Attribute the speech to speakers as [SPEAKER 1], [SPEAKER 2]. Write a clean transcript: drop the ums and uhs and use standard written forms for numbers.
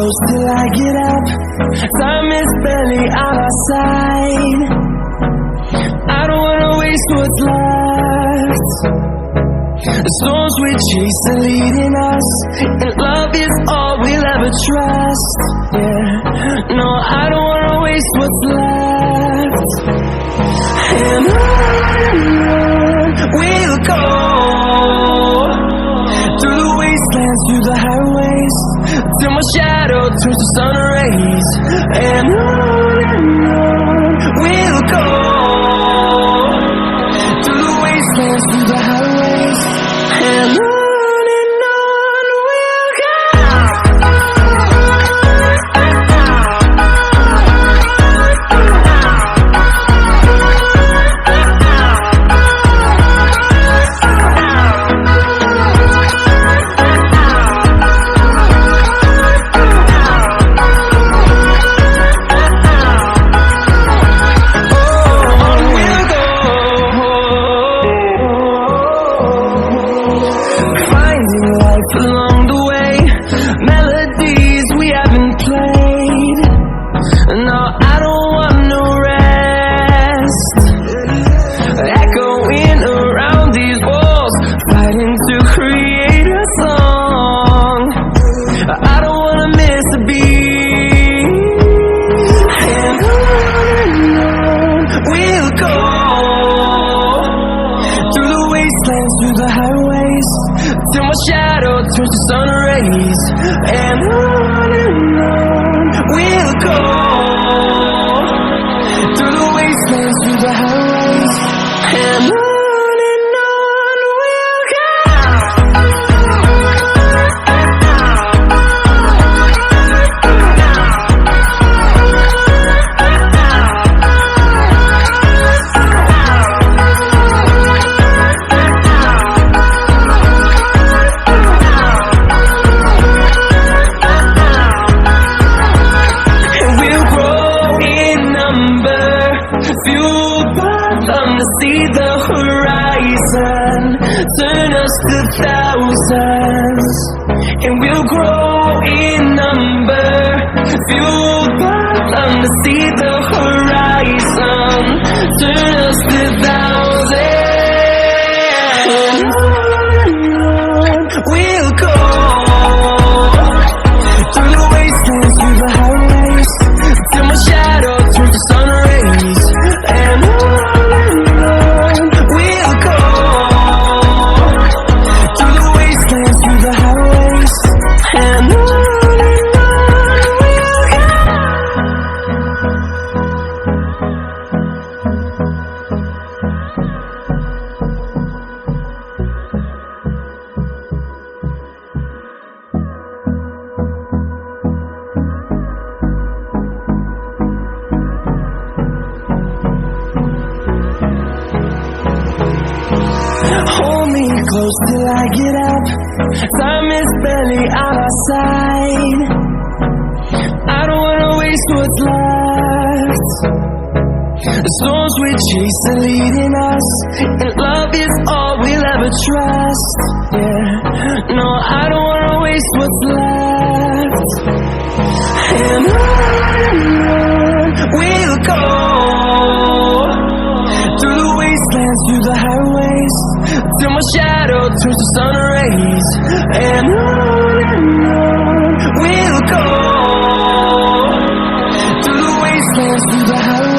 [SPEAKER 1] close till I get up. Time is barely on our side. I don't wanna waste what's left. The storms we chase are leading us, and love is all we'll ever trust. Yeah, no, I don't wanna waste what's left. And on we'll go, through the wastelands, through the highways, till my shadow turns to sun rays. And on we'll go, through the wastelands, through the highways, and on we'll go. Along the way, melodies we haven't played. No, I don't want no rest. Echoing around these walls, fighting to create a song. I don't wanna miss a beat. And on we'll go, through the wastelands, through the highways, till my shadow turns to sun rays. And on we'll go, through the wastelands, through the highways, and on we'll go. Fueled by them to see the horizon, turn us to thousands, and we'll grow in number. Fueled by them to see the horizon, turn us to thousands, and on we'll go, through the wastelands, through the highways, till my shadow turns to sun rays. And on we'll go, through the wastelands, through the highways, and on we'll go. Hold me close till I get up. Time is barely on our side. I don't wanna waste what's left. The storms we chase are leading us, and love is all we'll ever trust. Yeah, no, I don't wanna waste what's left. And on we'll go, through the wastelands, through the highways, till my shadow turns to sun rays. And on we'll go, through the wastelands, through the highways.